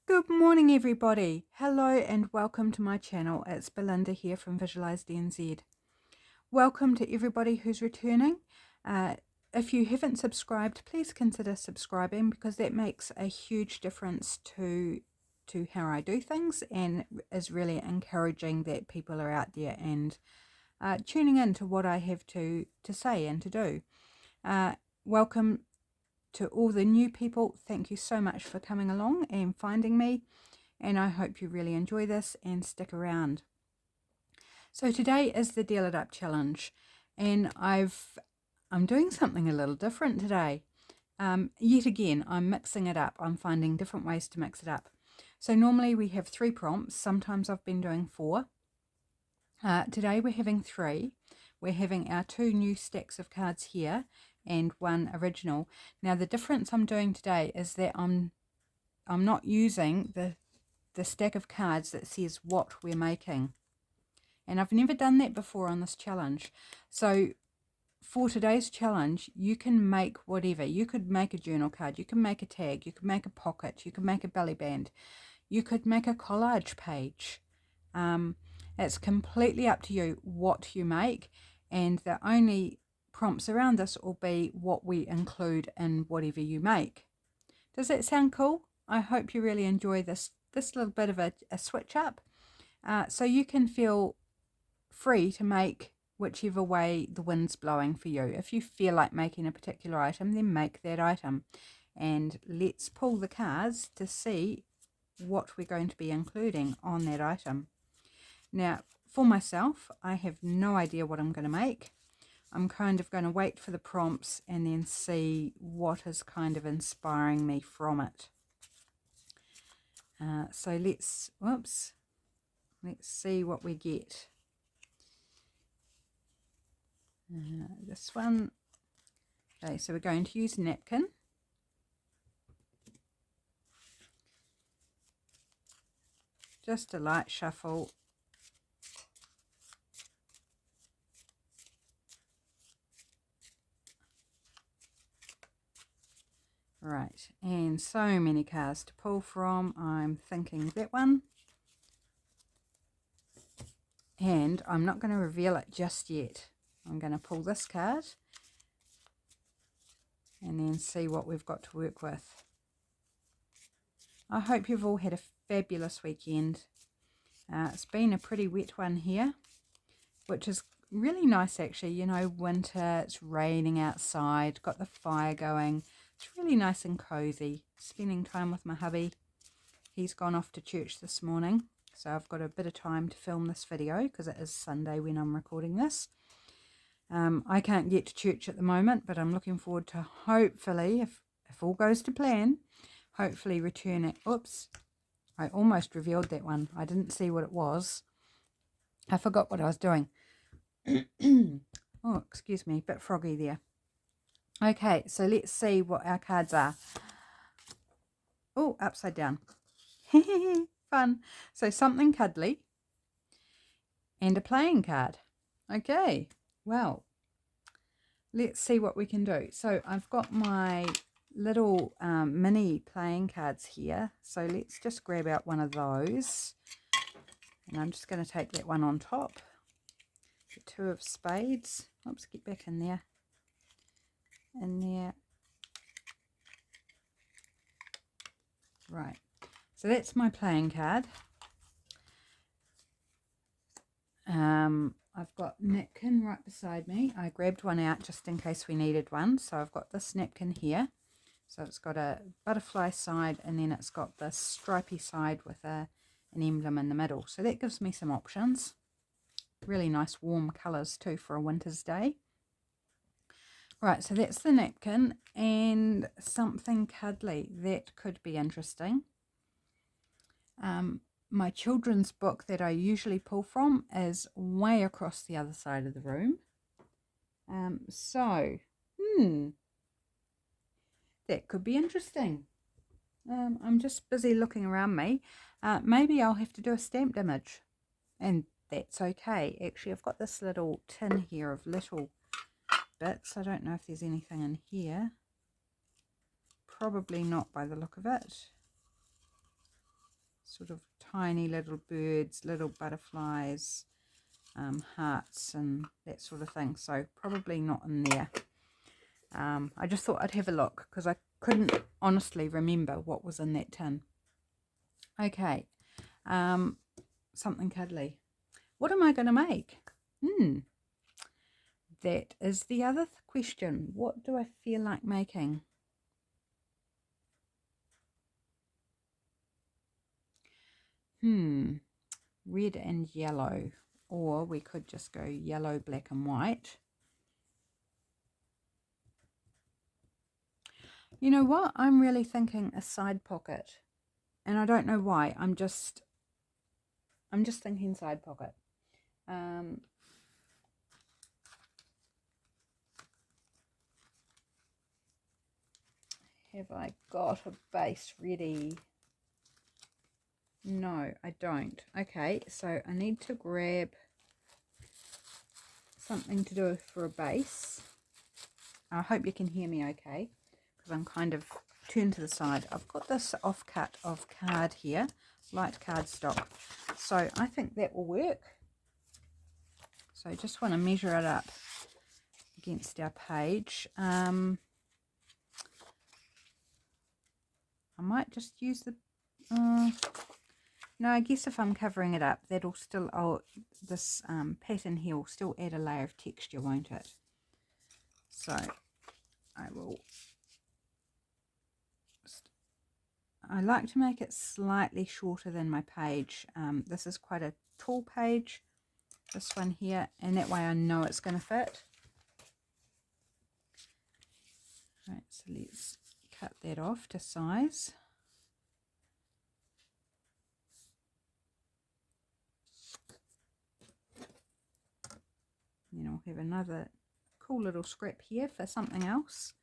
Good morning, everybody. Hello and welcome to my channel. It's Belinda here from Visualized NZ. Welcome to everybody who's returning. If you haven't subscribed, please consider subscribing because that makes a huge difference to how I do things and is really encouraging that people are out there and tuning in to what I have to say and to do. Welcome to all the new people. Thank you so much for coming along and finding me, and I hope you really enjoy this and stick around. So today is the Deal It Up challenge, and I'm doing something a little different today. Yet again, I'm mixing it up. I'm finding different ways to mix it up. So normally we have 3 prompts. Sometimes I've been doing 4. Today we're having 3. We're having our 2 new stacks of cards here and 1 original. Now the difference I'm doing today is that I'm not using the stack of cards that says what we're making. And I've never done that before on this challenge. So for today's challenge, you can make whatever. You could make a journal card, you can make a tag, you could make a pocket, you could make a belly band, you could make a collage page. It's completely up to you what you make, and the only prompts around this will be what we include in whatever you make. Does that sound cool? I hope you really enjoy this little bit of a switch up, so you can feel free to make whichever way the wind's blowing for you. If you feel like making a particular item, then make that item. And let's pull the cards to see what we're going to be including on that item. Now, for myself, I have no idea what I'm going to make. I'm kind of going to wait for the prompts and then see what is kind of inspiring me from it. So let's see what we get. This one. Okay, so we're going to use napkin. Just a light shuffle. Right, and so many cards to pull from. I'm thinking that one. And I'm not going to reveal it just yet. I'm going to pull this card and then see what we've got to work with. I hope you've all had a fabulous weekend. It's been a pretty wet one here, which is really nice actually. You know, winter, it's raining outside, got the fire going. It's really nice and cozy. Spending time with my hubby. He's gone off to church this morning, so I've got a bit of time to film this video because it is Sunday when I'm recording this. I can't get to church at the moment, but I'm looking forward to hopefully, if all goes to plan, hopefully return it. Oops, I almost revealed that one. I didn't see what it was. I forgot what I was doing. Oh, excuse me, a bit froggy there. Okay, so let's see what our cards are. Oh, upside down. Fun. So something cuddly and a playing card. Okay, well, let's see what we can do. So I've got my little mini playing cards here. So let's just grab out one of those. And I'm just going to take that one on top. The 2 of spades. Oops, get back in there. In there. Right. So that's my playing card. I've got napkin right beside me. I grabbed one out just in case we needed one. So I've got this napkin here. So it's got a butterfly side and then it's got this stripy side with an emblem in the middle. So that gives me some options. Really nice warm colours too for a winter's day. Right, so that's the napkin and something cuddly. That could be interesting. My children's book that I usually pull from is way across the other side of the room. That could be interesting. I'm just busy looking around me. Maybe I'll have to do a stamped image, and that's okay. Actually, I've got this little tin here of little bits. I don't know if there's anything in here. Probably not by the look of it. sort of tiny little birds, little butterflies, hearts and that sort of thing. So probably not in there. I just thought I'd have a look because I couldn't honestly remember what was in that tin. Okay, something cuddly. What am I going to make? That is the other question. What do I feel like making? Red and yellow. Or we could just go yellow, black and white. You know what? I'm really thinking a side pocket. And I don't know why. I'm just thinking side pocket. Have I got a base ready? No, I don't. Okay, so I need to grab something to do for a base. I hope you can hear me okay, because I'm kind of turned to the side. I've got this offcut of card here, light cardstock. So I think that will work. So I just want to measure it up against our page. I might just use the... no, I guess if I'm covering it up, that'll still... this pattern here will still add a layer of texture, won't it? So I will... I like to make it slightly shorter than my page. This is quite a tall page, this one here, and that way I know it's going to fit. Right, so let's cut that off to size. Then I'll have another cool little scrap here for something else.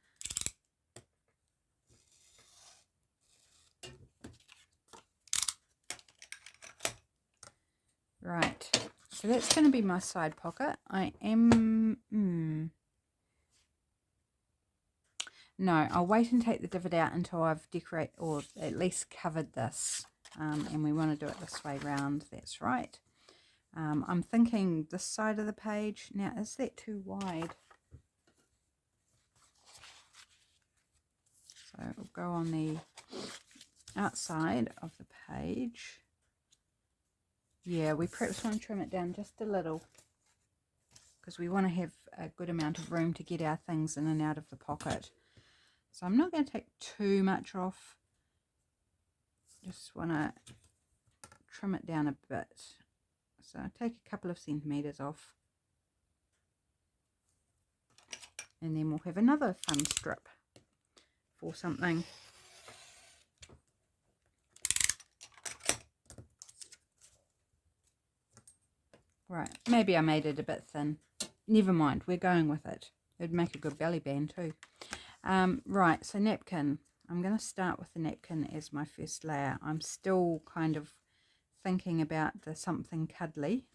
Right, so that's going to be my side pocket. I am... No, I'll wait and take the divot out until I've decorated or at least covered this. And we want to do it this way round. That's right. I'm thinking this side of the page. Now, is that too wide? So it'll go on the outside of the page. Yeah, we perhaps want to trim it down just a little because we want to have a good amount of room to get our things in and out of the pocket. So I'm not going to take too much off. Just want to trim it down a bit. So I take a couple of centimetres off. And then we'll have another fun strip for something. Right, maybe I made it a bit thin. Never mind, we're going with it. It'd make a good belly band too. Right, so napkin. I'm going to start with the napkin as my first layer. I'm still kind of thinking about the something cuddly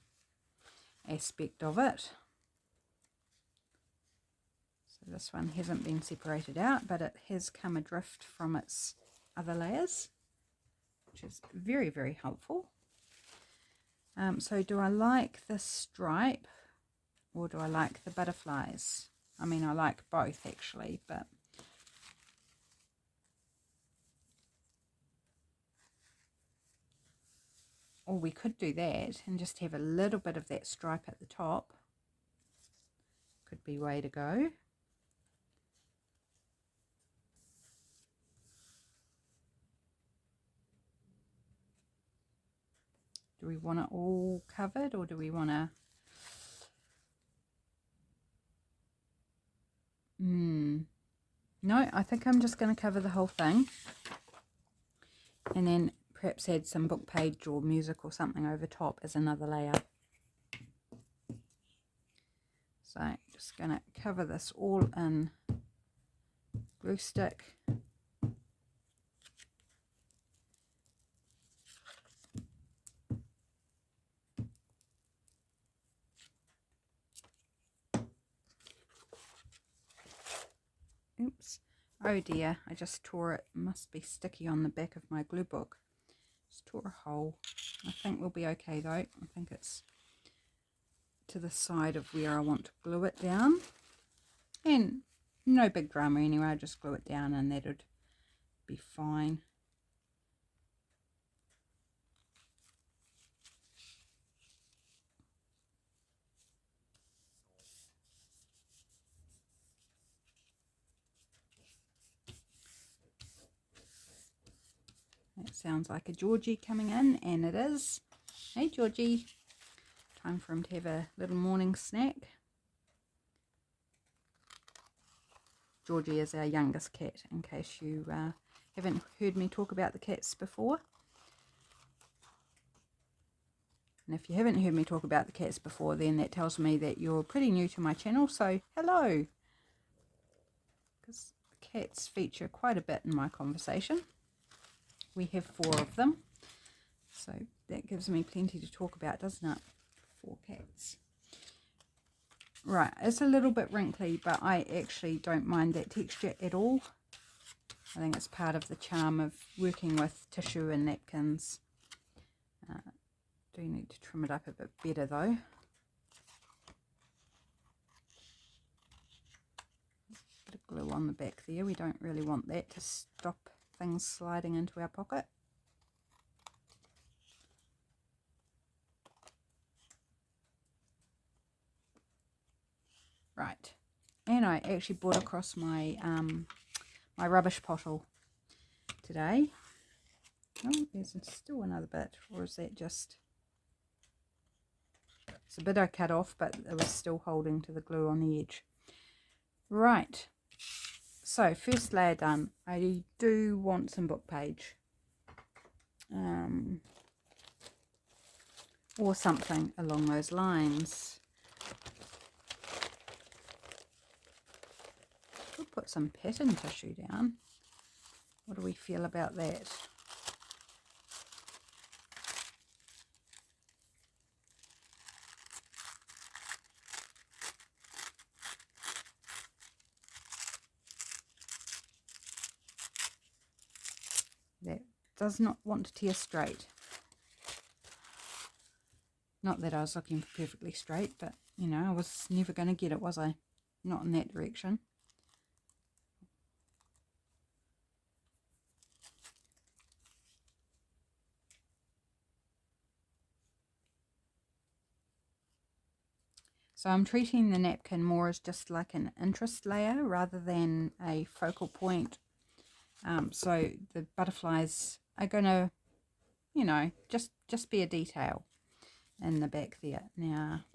aspect of it. So this one hasn't been separated out, but it has come adrift from its other layers, which is very, very helpful. So do I like the stripe or do I like the butterflies? I mean, I like both actually, but or we could do that and just have a little bit of that stripe at the top. Could be way to go. Do we want it all covered or do we want to... No, I think I'm just going to cover the whole thing. And then perhaps add some book page or music or something over top as another layer. So I'm just going to cover this all in glue stick. Oops. Oh dear, I just tore it. It must be sticky on the back of my glue book. Just tore a hole. I think we'll be okay though. I think it's to the side of where I want to glue it down. And no big drama anyway, I just glue it down and that'd be fine. That sounds like a Georgie coming in, and it is. Hey Georgie, time for him to have a little morning snack. Georgie is our youngest cat, in case you haven't heard me talk about the cats before. And if you haven't heard me talk about the cats before, then that tells me that you're pretty new to my channel, so hello! Because the cats feature quite a bit in my conversation. We have 4 of them, so that gives me plenty to talk about, doesn't it? 4 cats. Right, it's a little bit wrinkly, but I actually don't mind that texture at all. I think it's part of the charm of working with tissue and napkins. Do need to trim it up a bit better though. Bit of glue on the back there. We don't really want that to stop things sliding into our pocket. Right, and I actually brought across my my rubbish pottle today. Oh, there's still another bit, or is that just... It's a bit I cut off, but it was still holding to the glue on the edge. Right, so first layer done. I do want some book page. Or something along those lines. We'll put some pattern tissue down. What do we feel about that? That does not want to tear straight. Not that I was looking for perfectly straight, but you know, I was never going to get it, was I? Not in that direction. So I'm treating the napkin more as just like an interest layer rather than a focal point. So the butterflies are going to, you know, just be a detail in the back there. Now,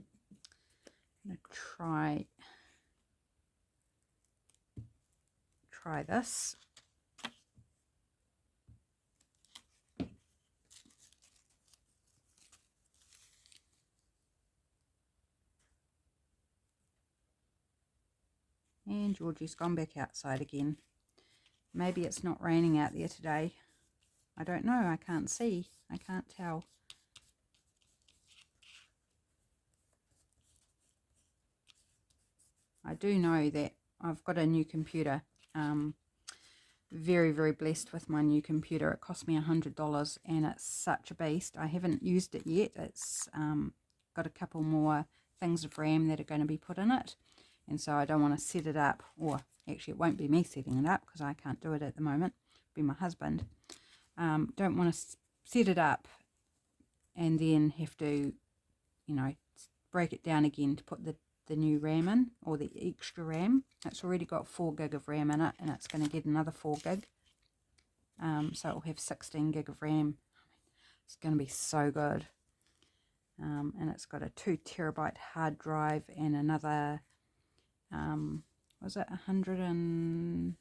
I'm going to try this. And Georgie's gone back outside again. Maybe it's not raining out there today. I don't know. I can't see. I can't tell. I do know that I've got a new computer. Very, very blessed with my new computer. It cost me $100 and it's such a beast. I haven't used it yet. It's got a couple more things of RAM that are going to be put in it. And so I don't want to set it up, or actually it won't be me setting it up because I can't do it at the moment. It'll be my husband. Don't want to set it up and then have to, you know, break it down again to put the new RAM in, or the extra RAM. It's already got 4 gig of RAM in it, and it's going to get another 4 gig. So it'll have 16 gig of RAM. It's going to be so good. And it's got a 2 terabyte hard drive and another, was it 100 and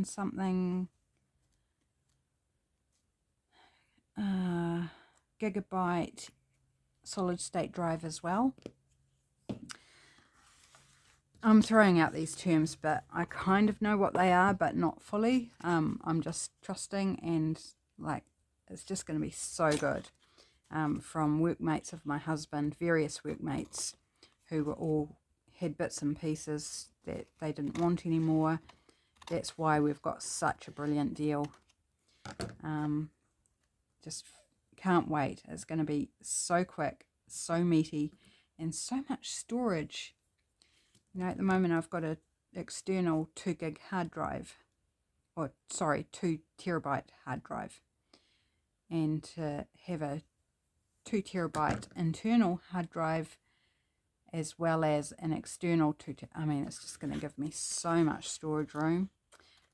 something gigabyte solid state drive as well. I'm throwing out these terms, but I kind of know what they are, but not fully. I'm just trusting, and like, it's just going to be so good. From workmates of my husband, various workmates who were all had bits and pieces that they didn't want anymore. That's why we've got such a brilliant deal. just can't wait. It's going to be so quick, so meaty, and so much storage. You know, at the moment I've got a external 2 gig hard drive, or sorry, 2 terabyte hard drive, and to have a 2 terabyte internal hard drive as well as an external I mean, it's just going to give me so much storage room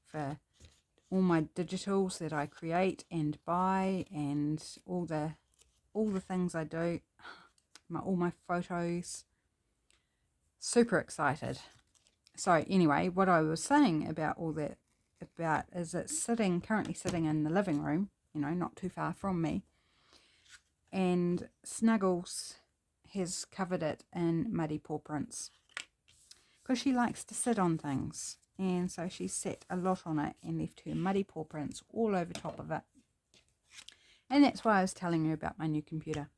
for all my digitals that I create and buy, and all the things I do, all my photos. Super excited. So anyway, what I was saying about all that is it's currently sitting in the living room, you know, not too far from me, and Snuggles has covered it in muddy paw prints because she likes to sit on things, and so she sat a lot on it and left her muddy paw prints all over top of it. And that's why I was telling you about my new computer.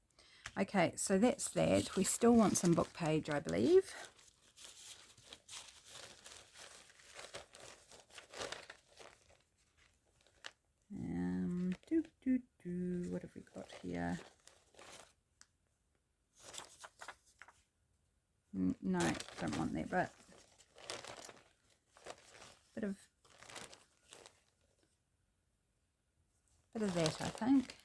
Okay, so that's that. We still want some book page, I believe. What have we got here? No, don't want that, but bit of that, I think.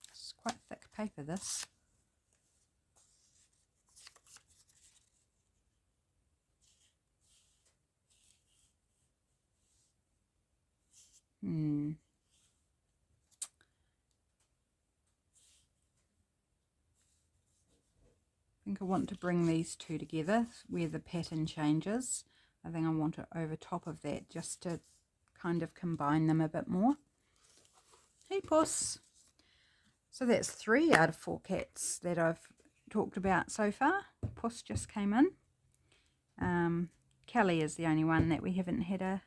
It's quite thick paper, this. I think I want to bring these two together where the pattern changes. I think I want it over top of that just to kind of combine them a bit more. Hey, Puss. So that's 3 out of 4 cats that I've talked about so far. Puss just came in. Kelly is the only one that we haven't had a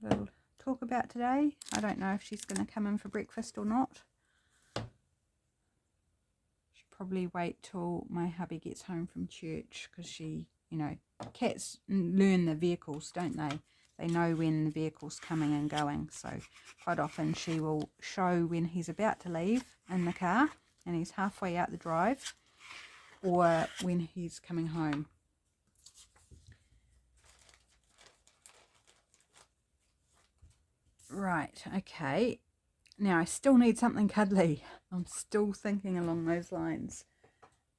little talk about today. I don't know if she's going to come in for breakfast or not. Probably wait till my hubby gets home from church, because she, you know, cats learn the vehicles, don't they? They know when the vehicle's coming and going, so quite often she will show when he's about to leave in the car and he's halfway out the drive, or when he's coming home. Right, okay. Now I still need something cuddly. I'm still thinking along those lines.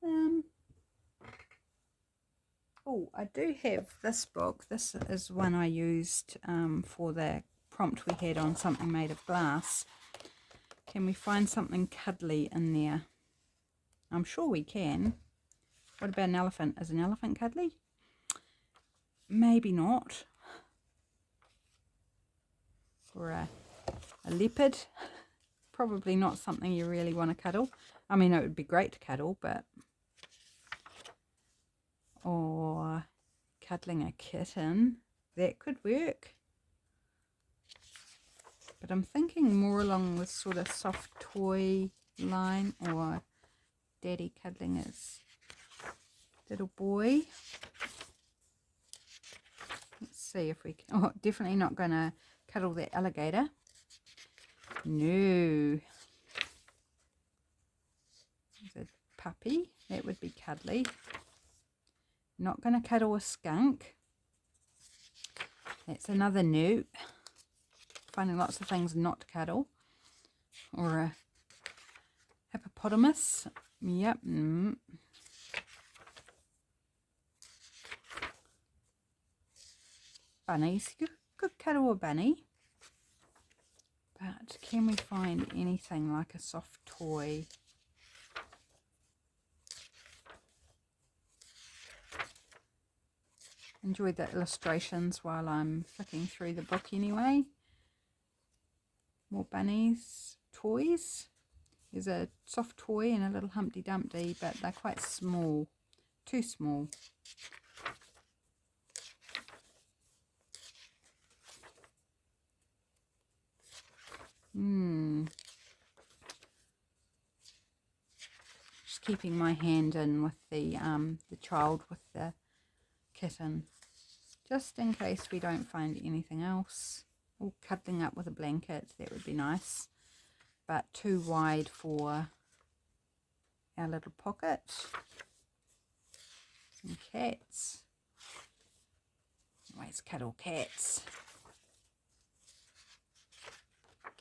Oh, I do have this book. This is one I used for the prompt we had on something made of glass. Can we find something cuddly in there? I'm sure we can. What about an elephant? Is an elephant cuddly? Maybe not. Or a leopard? Probably not something you really want to cuddle. I mean, it would be great to cuddle, but... Or cuddling a kitten. That could work. But I'm thinking more along this sort of soft toy line, or daddy cuddling his little boy. Let's see if we can. Oh, definitely not going to cuddle that alligator. No. There's a puppy. That would be cuddly. Not going to cuddle a skunk. That's another no. Finding lots of things not to cuddle. Or a hippopotamus. Yep. Bunnies. You could cuddle a bunny. But can we find anything like a soft toy? Enjoy the illustrations while I'm flicking through the book anyway. More bunnies, toys. There's a soft toy and a little Humpty Dumpty, but they're quite small, too small. Just keeping my hand in with the child with the kitten, just in case we don't find anything else. Or cuddling up with a blanket, that would be nice, but too wide for our little pocket. Some cats. Always cuddle cats.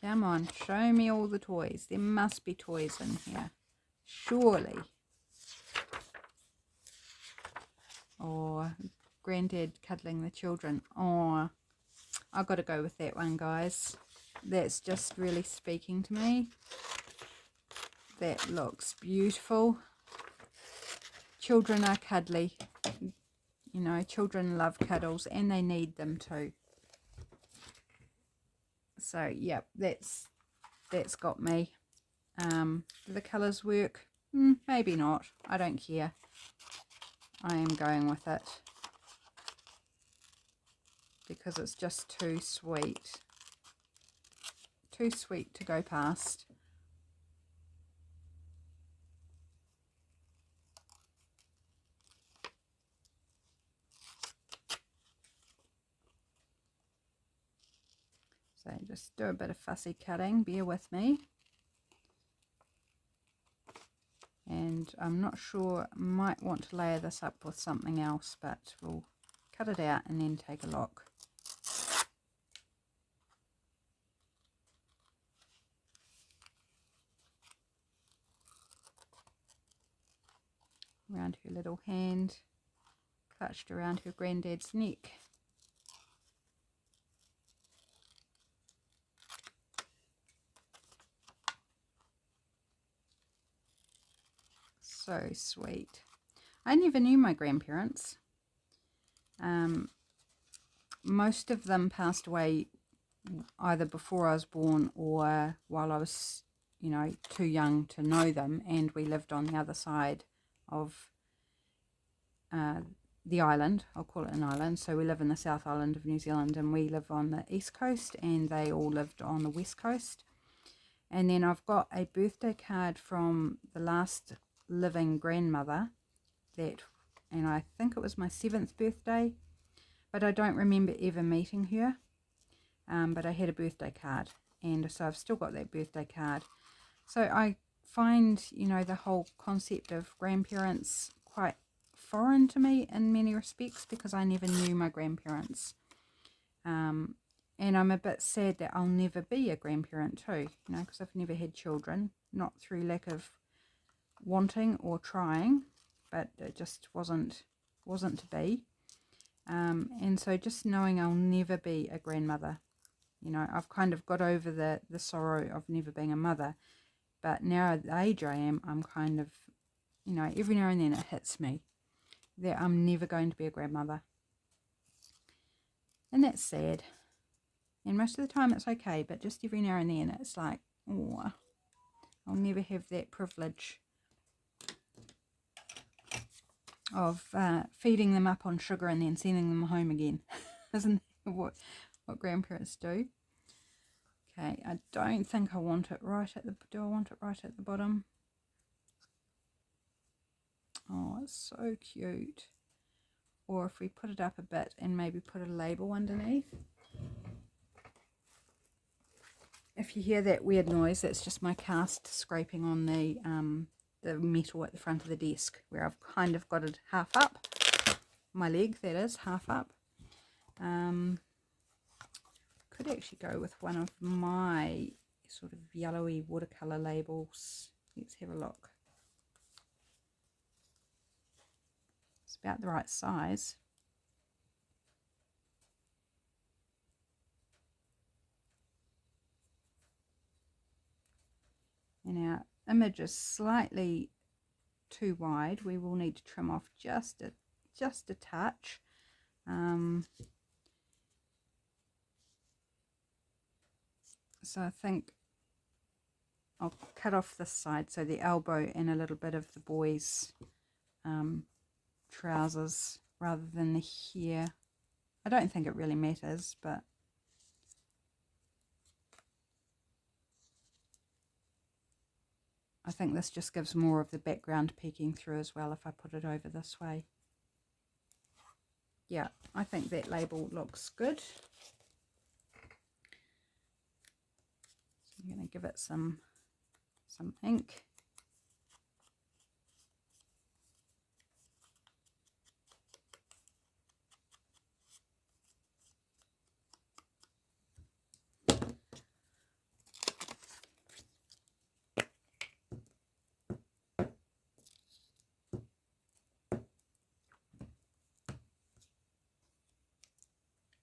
Come on, show me all the toys. There must be toys in here. Surely. Or Granddad cuddling the children. Oh, I've got to go with that one, guys. That's just really speaking to me. That looks beautiful. Children are cuddly. You know, children love cuddles and they need them too. So, yep, that's got me. Do the colours work? Maybe not. I don't care. I am going with it because it's just too sweet. Too sweet to go past. So just do a bit of fussy cutting, bear with me. And I'm not sure, might want to layer this up with something else, but we'll cut it out and then take a look. Around her little hand, clutched around her granddad's neck. So sweet. I never knew my grandparents. Most of them passed away either before I was born or while I was, you know, too young to know them, and we lived on the other side of the island. I'll call it an island. So we live in the South Island of New Zealand and we live on the east coast, and they all lived on the west coast. And then I've got a birthday card from the last living grandmother, and I think it was my 7th birthday, but I don't remember ever meeting her. But I had a birthday card, and so I've still got that birthday card. So I find, you know, the whole concept of grandparents quite foreign to me in many respects, because I never knew my grandparents. And I'm a bit sad that I'll never be a grandparent too, you know, because I've never had children, not through lack of wanting or trying, but it just wasn't to be. And so just knowing I'll never be a grandmother, you know, I've kind of got over the sorrow of never being a mother, but now at the age I am, I'm kind of, you know, every now and then it hits me that I'm never going to be a grandmother. And that's sad. And most of the time it's okay, but just every now and then it's like, oh, I'll never have that privilege of feeding them up on sugar and then sending them home again. Isn't that what grandparents do? Okay, I don't think I want it right at the, do I want it right at the bottom? Oh, it's so cute. Or if we put it up a bit and maybe put a label underneath. If you hear that weird noise, that's just my cast scraping on the metal at the front of the desk, where I've kind of got it half up. My leg, that is, half up. Could actually go with one of my sort of yellowy watercolor labels. Let's have a look. It's about the right size. And our image is slightly too wide. We will need to trim off just a touch. So I think I'll cut off this side, so the elbow and a little bit of the boy's trousers rather than the hair. I don't think it really matters, but I think this just gives more of the background peeking through as well if I put it over this way. yeah, I think that label looks good. So I'm going to give it some ink.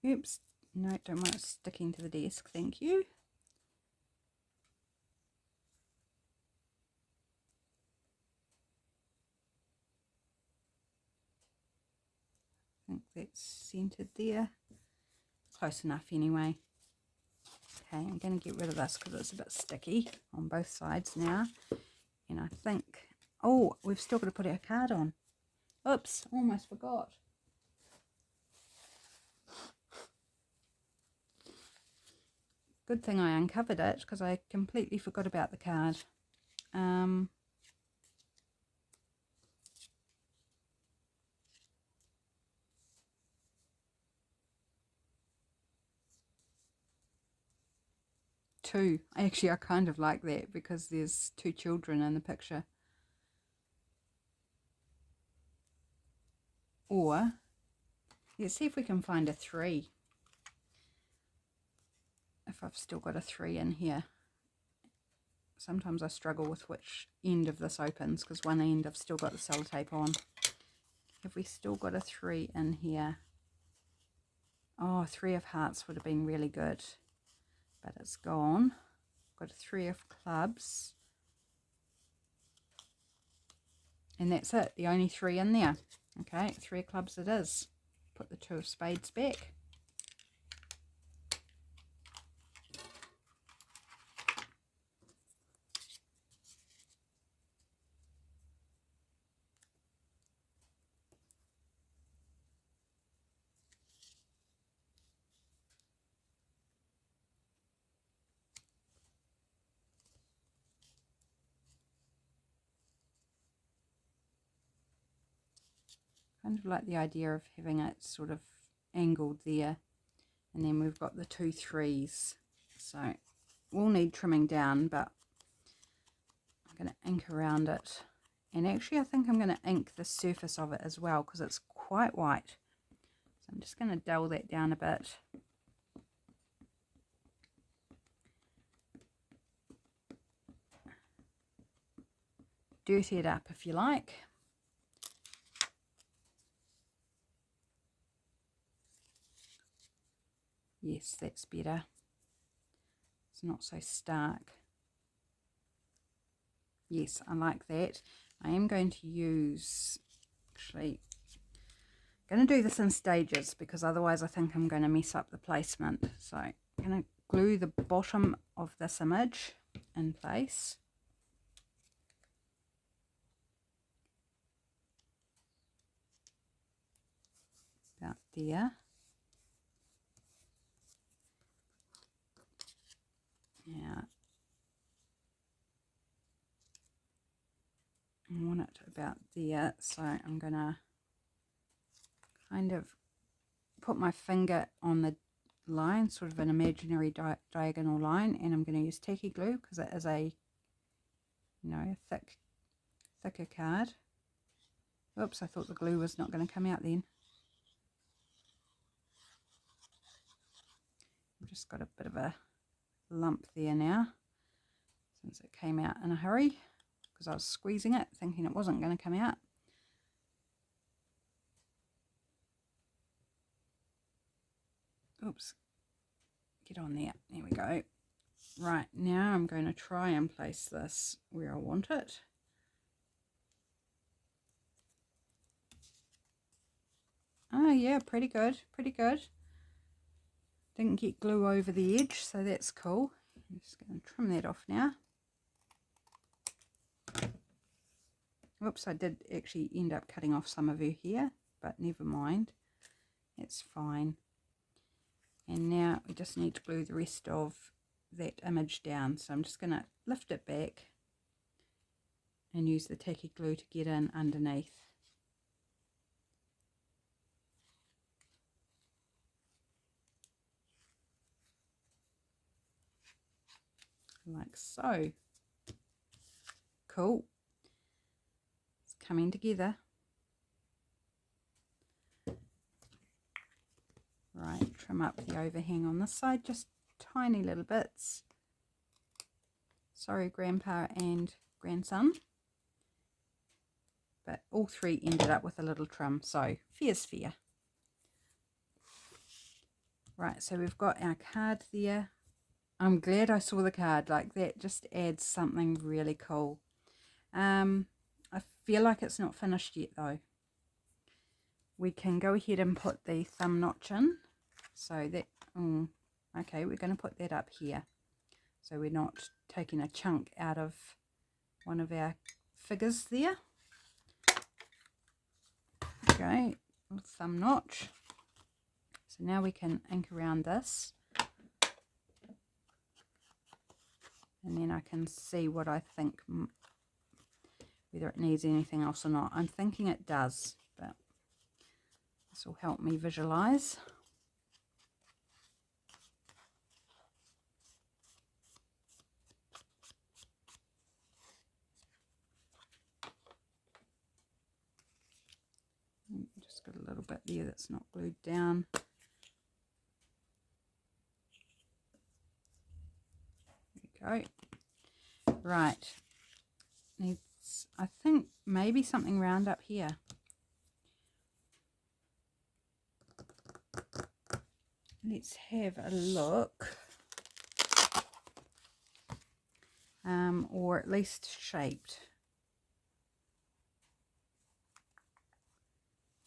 Oops, no, don't want it sticking to the desk, thank you. I think that's centered there. Close enough anyway. Okay, I'm going to get rid of this because it's a bit sticky on both sides now. And I think, oh, we've still got to put our card on. Oops, almost forgot. Good thing I uncovered it because I completely forgot about the card. Two. Actually, I kind of like that because there's two children in the picture. Or, let's see if we can find a 3. If I've still got a 3 in here. Sometimes I struggle with which end of this opens because one end I've still got the sellotape on. Have we still got a 3 in here? Oh, 3 of hearts would have been really good, but it's gone. Got a 3 of clubs. And that's it, the only 3 in there. Okay, 3 of clubs it is. Put the 2 of spades back. Kind of like the idea of having it sort of angled there. And then we've got the 2 3s. So we'll need trimming down, but I'm going to ink around it. And actually I think I'm going to ink the surface of it as well because it's quite white. So I'm just going to dull that down a bit. Dirty it up if you like. Yes, that's better. It's not so stark. Yes, I like that. I am going to use, actually, I'm going to do this in stages because otherwise I think I'm going to mess up the placement. So I'm going to glue the bottom of this image in place. About there. Yeah. I want it about there, so I'm going to kind of put my finger on the line, sort of an imaginary diagonal line, and I'm going to use tacky glue because it is a, you know, thicker card. Oops, I thought the glue was not going to come out then. I've just got a bit of a lump there now since it came out in a hurry because I was squeezing it thinking it wasn't going to come out. Oops, get on there. There we go. Right, now I'm going to try and place this where I want it. Oh yeah, pretty good, pretty good. Didn't get glue over the edge, so that's cool. I'm just going to trim that off now. Whoops, I did actually end up cutting off some of her hair, but never mind. It's fine. And now we just need to glue the rest of that image down. So I'm just going to lift it back and use the tacky glue to get in underneath. like so. Cool. It's coming together. Right, trim up the overhang on this side, just tiny little bits. Sorry, Grandpa and grandson. But all three ended up with a little trim, so fair's fair. Right, so we've got our card there. I'm glad I saw the card, like that just adds something really cool. I feel like it's not finished yet though. We can go ahead and put the thumb notch in. So that, okay, we're going to put that up here. So we're not taking a chunk out of one of our figures there. Okay, thumb notch. So now we can ink around this. And then I can see what I think, whether it needs anything else or not. I'm thinking it does, but this will help me visualize. Just got a little bit there that's not glued down. There we go. Right. Needs, I think, maybe something round up here. Let's have a look. Or at least shaped.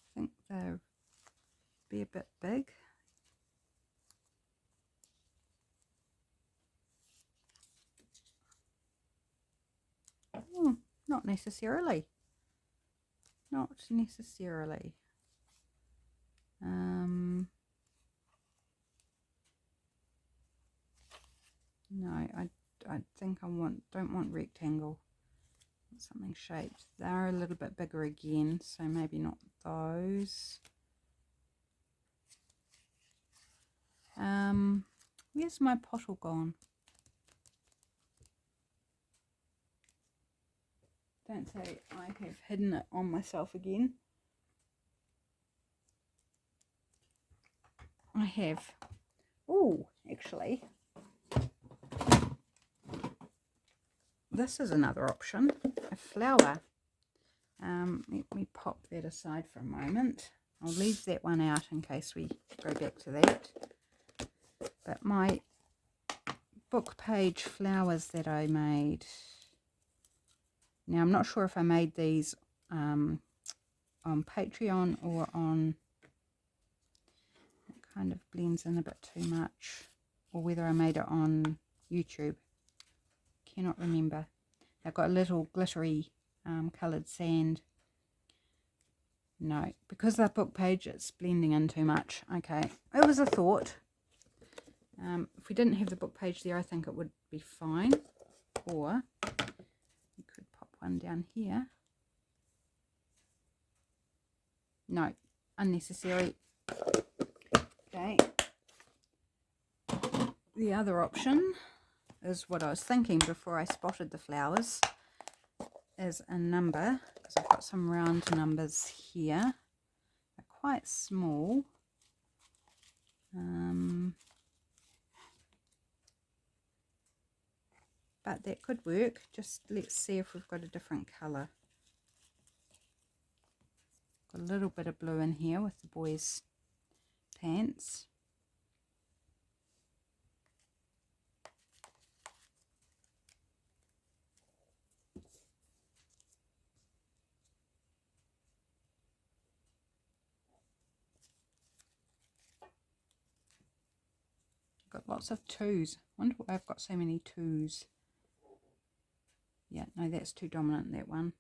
I think they'll be a bit big. Not necessarily. Not necessarily. No, I think I don't want rectangle. Something shaped. They're a little bit bigger again, so maybe not those. Where's my pottle gone? Don't say I have hidden it on myself again. I have. Oh, actually, this is another option. A flower. Let me pop that aside for a moment. I'll leave that one out in case we go back to that. But my book page flowers that I made. Now, I'm not sure if I made these on Patreon or on, it kind of blends in a bit too much, or whether I made it on YouTube. Cannot remember. I've got a little glittery coloured sand. No, because that book page, it's blending in too much. Okay, it was a thought. If we didn't have the book page there, I think it would be fine. Or you could pop one down here. No, unnecessary. Okay. The other option is what I was thinking before I spotted the flowers, is a number, because I've got some round numbers here. They're quite small. But that could work. Just let's see if we've got a different colour. Got a little bit of blue in here with the boys' pants. Got lots of twos. Wonder why I've got so many twos. Yeah, no, that's too dominant, that one.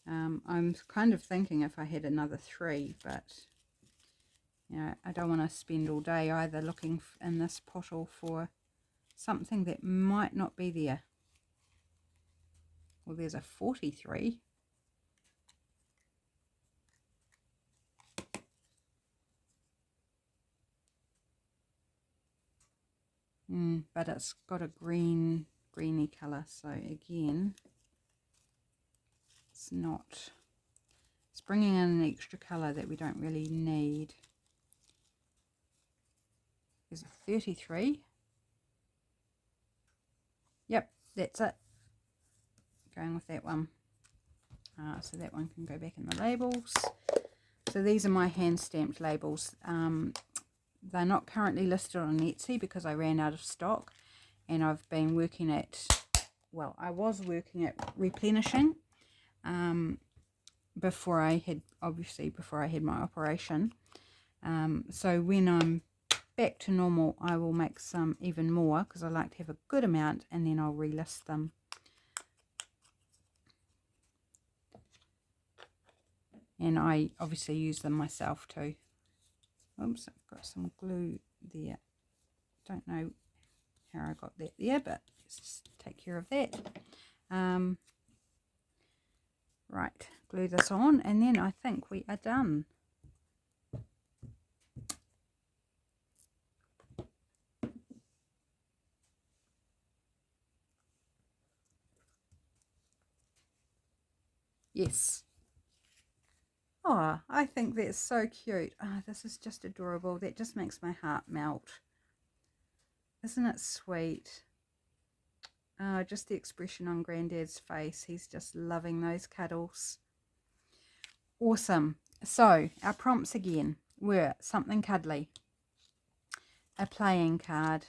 I'm kind of thinking if I had another 3, but you know, I don't want to spend all day either looking in this pottle for something that might not be there. Well, there's a 43. but it's got a greeny colour, so again it's bringing in an extra colour that we don't really need. Is it 33? Yep, that's it. Going with that one. So that one can go back in the labels. So these are my hand stamped labels. They're not currently listed on Etsy because I ran out of stock, and I've been working at, well, I was working at replenishing before I had my operation. So when I'm back to normal, I will make some even more because I like to have a good amount, and then I'll relist them. And I obviously use them myself too. Oops, I've got some glue there. Don't know how I got that there, but let's just take care of that. Right, glue this on, and then I think we are done. Yes. Oh, I think that's so cute. Oh, this is just adorable. That just makes my heart melt. Isn't it sweet? Just the expression on Granddad's face. He's just loving those cuddles. Awesome. So, our prompts again were something cuddly, a playing card,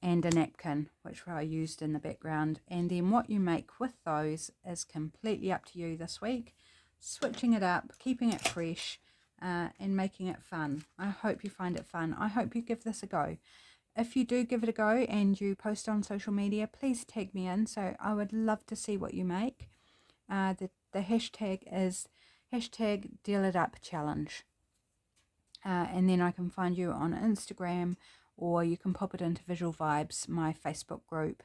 and a napkin, which I used in the background. And then what you make with those is completely up to you this week. Switching it up, keeping it fresh, and making it fun. I hope you find it fun. I hope you give this a go. If you do give it a go and you post on social media, please tag me in. So I would love to see what you make. The hashtag is #DealItUpChallenge. And then I can find you on Instagram, or you can pop it into Visual Vibes, my Facebook group.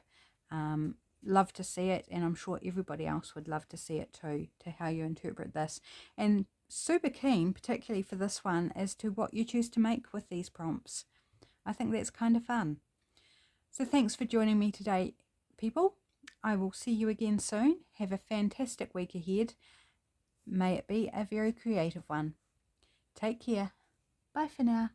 Love to see it, and I'm sure everybody else would love to see it too, to how you interpret this. And super keen, particularly for this one, as to what you choose to make with these prompts. I think that's kind of fun. So thanks for joining me today, people. I will see you again soon. Have a fantastic week ahead. May it be a very creative one. Take care. Bye for now.